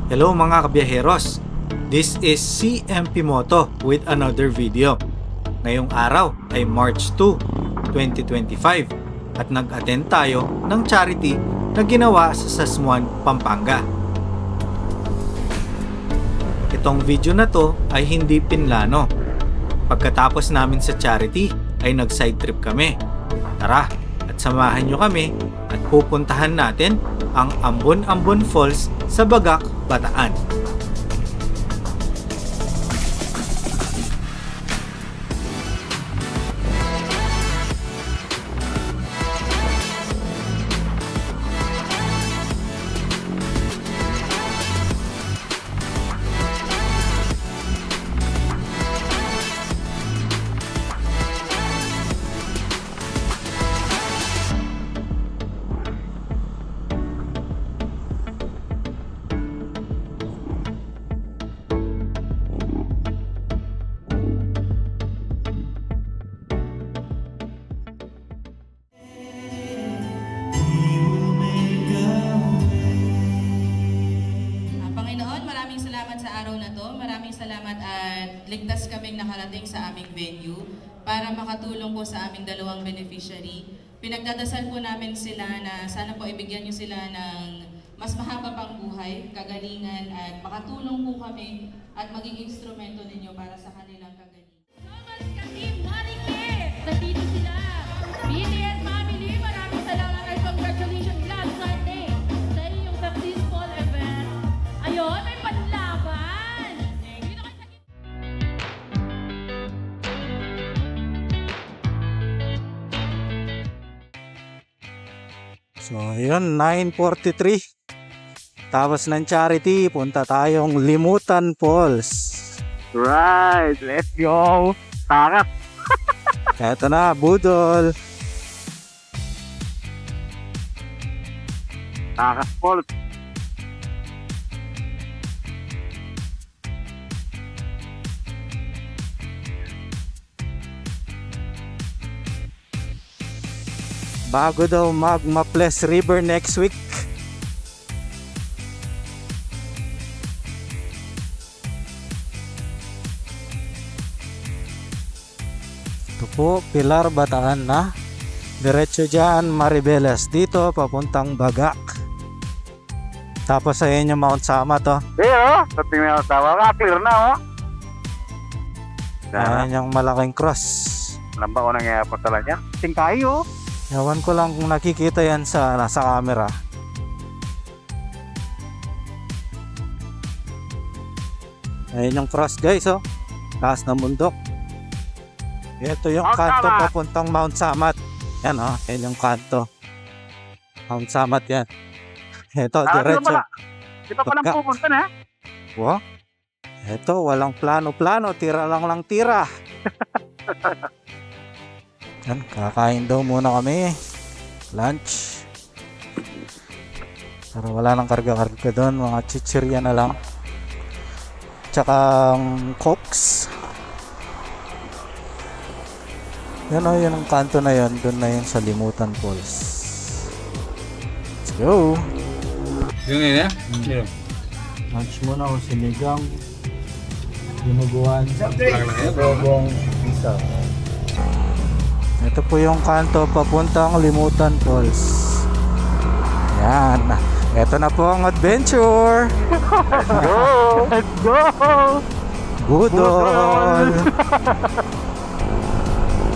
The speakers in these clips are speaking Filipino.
Hello mga kabiyaheros, this is CMP Moto with another video. Ngayong araw ay March 2, 2025 at nag-attend tayo ng charity na ginawa sa Sasmuan, Pampanga. Itong video na to ay hindi pinlano. Pagkatapos namin sa charity ay nag-side trip kami. Tara at samahan nyo kami at pupuntahan natin ang Ambon-Ambon Falls sa Bagak, Bataan. Salamat at ligtas kaming nakarating sa aming venue para makatulong po sa aming dalawang beneficiary. Pinagdadasal po namin sila na sana po ibigyan nyo sila ng mas mahaba pang buhay, kagalingan at makatulong po kami at maging instrumento ninyo para sa kanilang kagalingan. Thomas Kasim Marike! Nandito sila! BTS family, maraming salamat at congratulations last Sunday sa inyong successful event. Ayun, may panlaban! So ayun, 9:43. Tapos ng charity, punta tayong Limutan Falls. Right, let's go. Takas. Eto na, budol. Takas Falls. Bago daw mag-Maples River next week. Ito po, Pilar, Bataan na. Diretso dyan, Maribeles. Dito, papuntang Bagak. Tapos ayun yung Mount Sama to. Sa tingin ng tawa, clear na Ayan yung malaking cross. Lamba ko nangyayari pa tala niya. Tingkayo. Ewan ko lang kung nakikita yan sa nasa camera. Ayan yung cross guys, taas ng bundok. Ito yung kanto papuntang Mount Samat. Yan yan yung kanto. Mount Samat yan. Ito, diretso. Di pa palang pupunta na. Wow. Ito, walang plano-plano. Tira lang tira. Yan, kakain daw muna kami. Lunch. Pero wala nang karga-karga doon. Mga chichirya na lang. Tsaka cokes. Yan yun ang kanto na yun. Doon na yun sa Limutan Falls. Let's go. Yung ina? Lunch muna o sinigang. Dinuguan. Robong isa. Ito po yung kanto papuntang Limutan Falls. Yan. Ito na po ang adventure. Let's go! Let's go! Budol!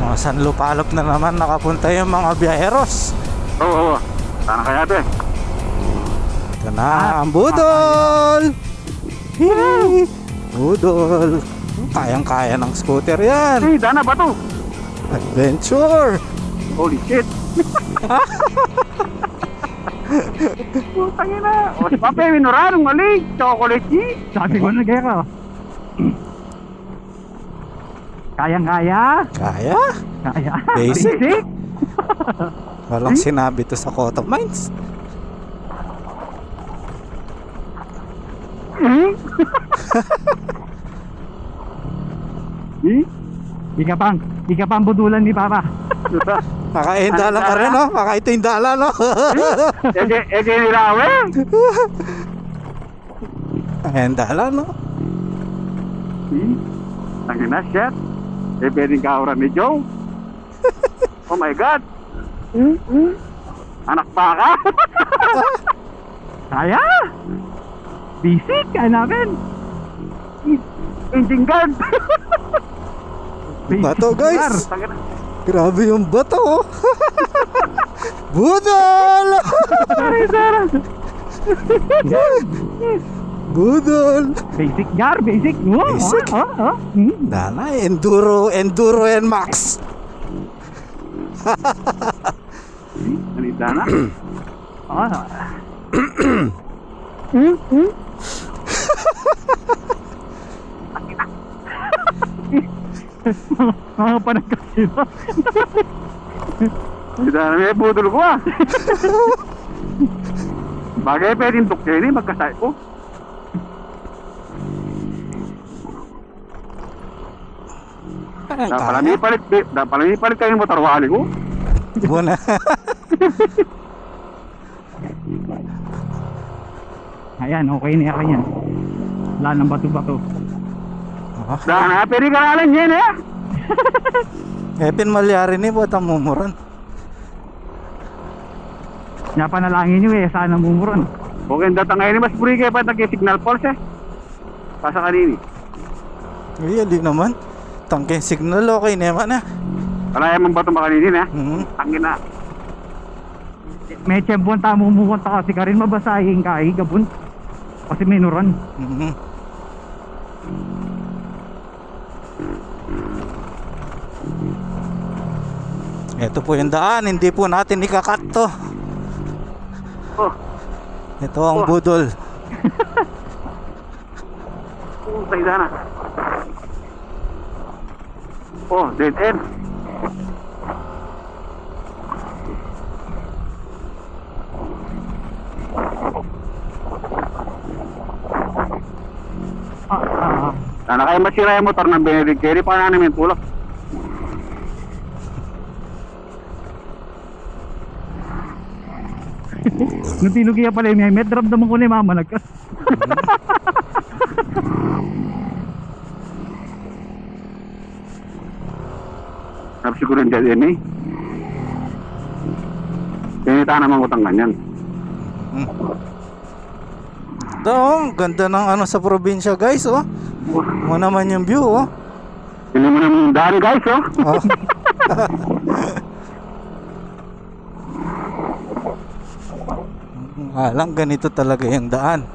Mga sanlupalop na naman nakapunta yung mga biyaheros. Oo. Sana kaya ito Ito na ang budol! Hihi! Budol! Kayang-kaya ng scooter yan. Hey, dana ba to? Adventure! Holy shit! Putang ina! O si Pape, minurarong mali! Chocolate cheese! Sabi ko na kaya ka. Kayang-kaya? Kaya? Kaya? Basic? Walang sinabi to sa Code of Mines. Di ka pang budulan ni Papa. Makaindala ka rin, no? Makaitindala, no? Edi nilawe. Ayan dala, no? Ang ina, shit. Eh, pwedeng kauran ni Joe. Oh my God. Anak pa ka? Kaya. Basic, kaya namin. Engine guard. Bato, guys. Tangina. Grabe yung bato, oh. Budol! Budol! Basic gar, basic. Basic. Dana, enduro yan, Max. Anita na. Mga panagkasino. Kita na may budol ko ah. Bagay pwedeng tukyan eh, magkasay ko. Palit kayo ng motorwali ko. Muna. Ayan, okay na yan. Wala ng bato-bato. Oh. Dahil pwede ka nalang yan eh. Epin malyari ni po mumuran. Napanalangin nyo eh, sana mumuron. Okay, datang ngayon mas puri kayo pa nag-signal pulse eh. Pasa kanini. Ay, di naman. Tangke signal, okay naman ah. Wala yung bato makaninin eh. Tangin na. May tiyempon tamo mumunta kasi ka rin mabasahin ka eh, gabon. Kasi minuran. Ito po yung daan, hindi po natin ikakat to. Oh, Ito ang budol. tayo sana. Oh, dead end. Sana kayo masira yung motor ng Benedict Carry, paano namin tulak? Nung tinugiya pala yung may drop naman ko na yung mama nagkas. Harap siguro yung dead end eh. Pinita naman utang ganyan. Ito, oh, ganda ng ano sa probinsya, guys, oh. Mo naman yung view, oh. Hindi mo naman yung daan guys, oh. Oh. Alang ganito talaga yung daan.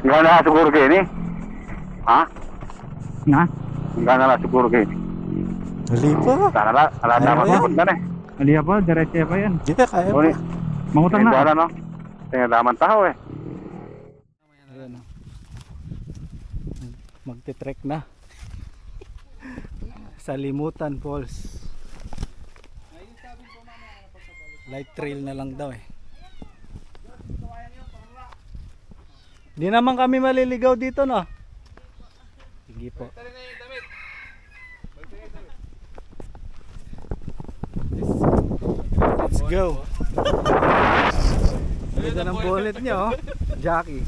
Nga na siguro kayo ni? Ha? Nga? Nga na siguro kayo ni? Hali pa. Sana na, alam Ayaw naman yan. mabot na na eh. Aliya pa, diretso pa yan. Di ka kaya Uli, pa. Mangutang yung na. dala no? Tingnan naman tao eh. Ayan, oh. Magte-trek na sa Limutan Falls. Light trail na lang daw eh. Di naman kami maliligaw dito, no? Sige po. Let's go. Ganda ng bullet nyo, oh. Jackie.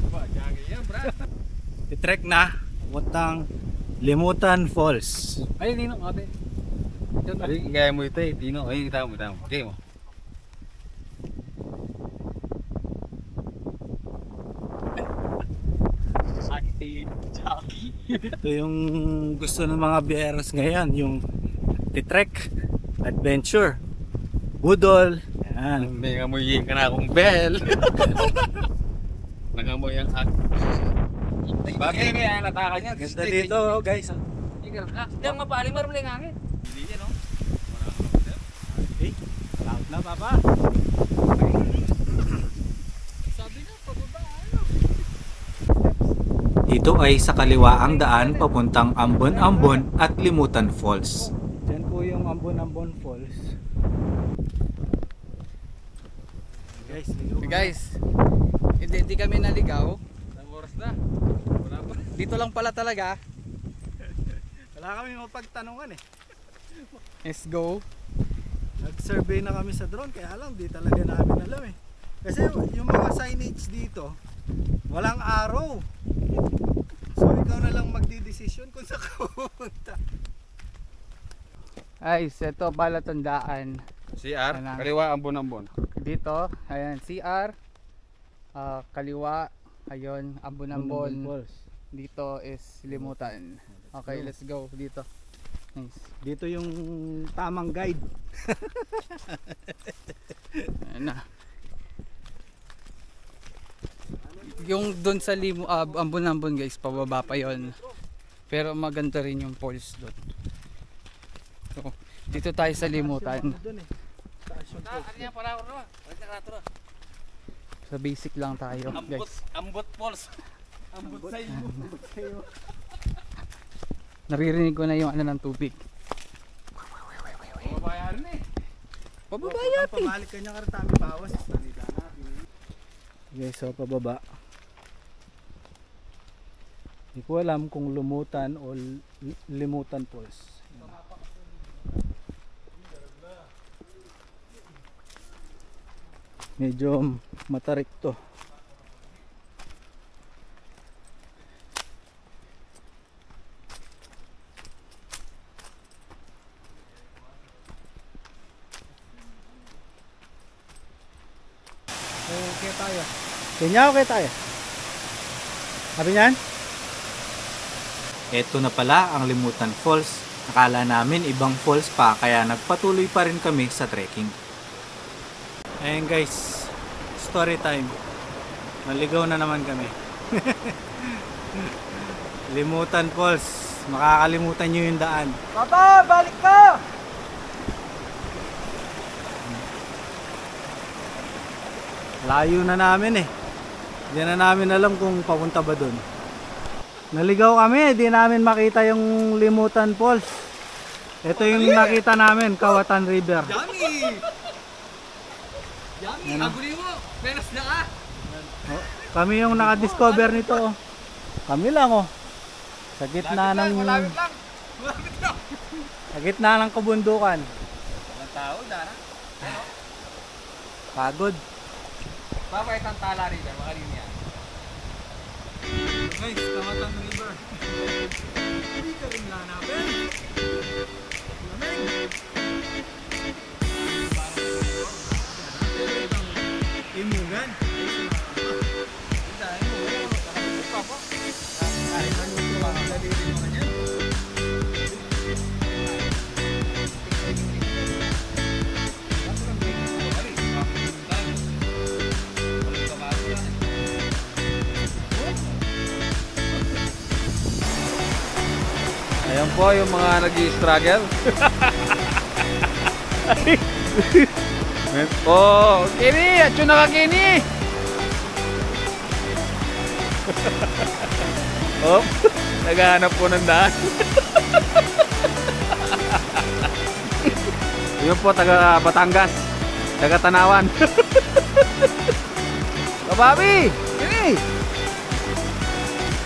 Titrek na, puntang Limutan Falls. Ay, Nino, ate. Ay, gaya mo ito eh, Tino. Ay, tama mo. Okay mo. Ito yung gusto ng mga biyeros ngayon, yung titrek, adventure, budol. Yan. May ngamoy ka na akong bell. Nangamoy ang ak. Bakit kaya nataka niya? Ganda dito, guys. Hindi ang mapaling marumling hangin. Hindi yan, no? Okay, loud na, papa. Sabi na, pababa, ano? Ito ay sa kaliwaang daan papuntang Ambon-Ambon at Limutan Falls. Diyan po yung Ambon-Ambon Falls. Guys, ligaw. Guys, hindi kami naligaw. Isang oras na. Wala pa. Dito lang pala talaga. Wala kami mapagtanungan eh. Let's go. Nag-survey na kami sa drone, kaya lang di talaga namin alam eh. Kasi yung mga signage dito, walang arrow. So ikaw na lang magdidesisyon kung saan ka pupunta. Ay, ito palatandaan. CR, Alam. kaliwa ambon-ambon. Dito, ayan, CR. Kaliwa, ayun, ambon-ambon. Falls. Dito is limutan. Okay, let's go dito. Nice. Dito yung tamang guide. Ayan na. Yung doon sa ambon-ambon guys, pababa pa yon. Pero maganda rin yung falls doon. So, dito tayo sa limutan. Sa basic lang tayo guys. Ambot falls. Ambot sa'yo. Naririnig ko na yung ano ng tubig. Mabayaran eh. Pababayat eh. Pamalik ka niya karatami bawas. Okay, so pababa. Hindi ko alam kung lumutan o limutan falls. Medyo matarik to. Okay tayo. Kanya okay tayo. Sabi niyan? Eto na pala ang Limutan Falls. Akala namin ibang falls pa kaya nagpatuloy pa rin kami sa trekking. Ayan guys, story time. Maligaw na naman kami. Limutan Falls. Makakalimutan nyo yung daan. Papa, balik ka! Layo na namin eh. Hindi na namin alam kung papunta ba dun. Naligaw kami, di namin makita yung Limutan Falls. Ito yung nakita namin, Kawatan River. Yummy! Yummy! Aguli mo! Menos na ka! Oh, kami yung nakadiscover nito. Oh. Kami lang oh. Sa gitna ng Malapit lang! sa gitna ng kabundukan. Walang tao, Dara. Pagod. Babait ang tala rin, makalini yan. Guys, Kawatan River. Hindi ka rin lanapin. Lamig. Imugan. Ayan po yung mga nag-i-struggle. Oh, Kini! Atyo na ka, Kini! Oh, naghahanap po ng daan. Yun po, taga Batangas. Taga Tanawan. Kababi! Kini!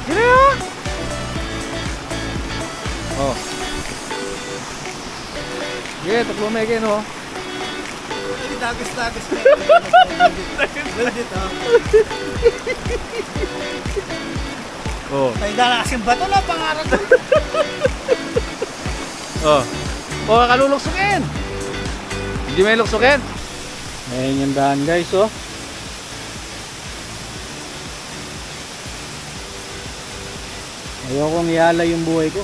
Kini oh! Oh. Yeah, tuklo may kin oh. Dagos-dagos na. Legit oh. Oh. Tayo dala kasing bato na pangarap ko. Oh. Oh, kaluluksukin. Hindi may luksukin. Ayan yung daan guys oh. Ayokong ialay yung buhay ko.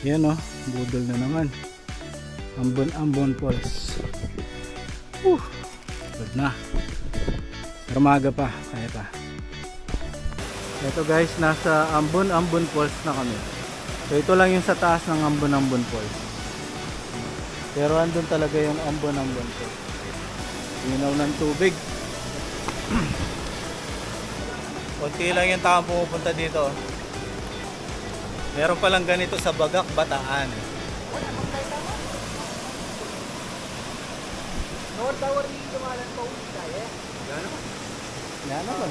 Yan oh, budol na naman. Ambon Falls. Good na. Pero maaga pa, kaya pa. Ito guys, nasa Ambon Falls na kami. So ito lang yung sa taas ng Ambon Falls. Pero andun talaga yung Ambon Falls. Linaw ng tubig. Kunti lang yung taong pumupunta dito. Meron palang ganito sa Bagak, Bataan. North Tower ni Dumalan pa ulit tayo. Yan naman.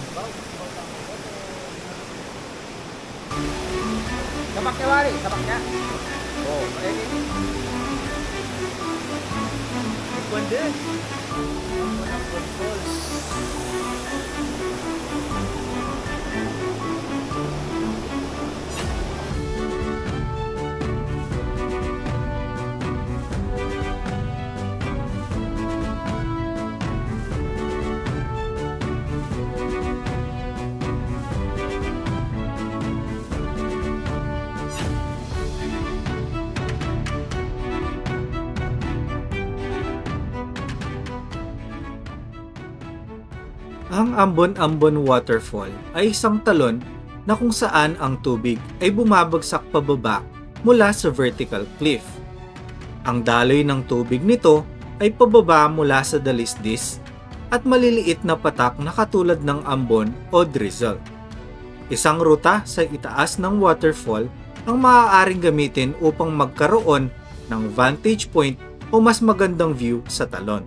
Tapak niya, Wari. Tapak niya. Oh, Ang Ambon-Ambon Waterfall ay isang talon na kung saan ang tubig ay bumabagsak pababa mula sa vertical cliff. Ang daloy ng tubig nito ay pababa mula sa dalisdis at maliliit na patak na katulad ng ambon o drizzle. Isang ruta sa itaas ng waterfall ang maaaring gamitin upang magkaroon ng vantage point o mas magandang view sa talon.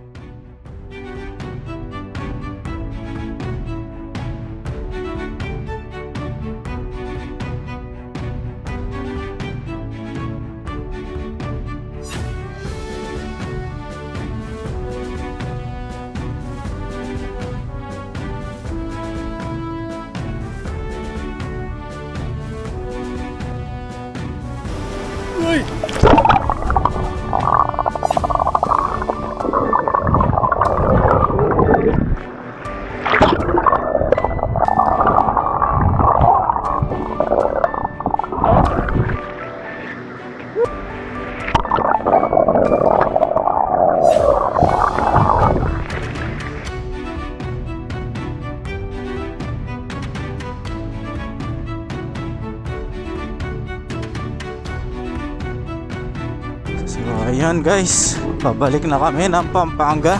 So ayan guys, pabalik na kami ng Pampanga.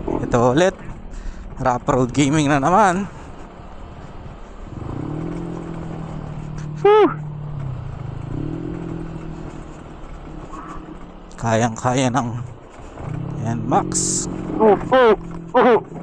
Ito ulit, Rap Road Gaming na naman. Kayang-kaya ng, ayan, Max. Oh, oh, oh.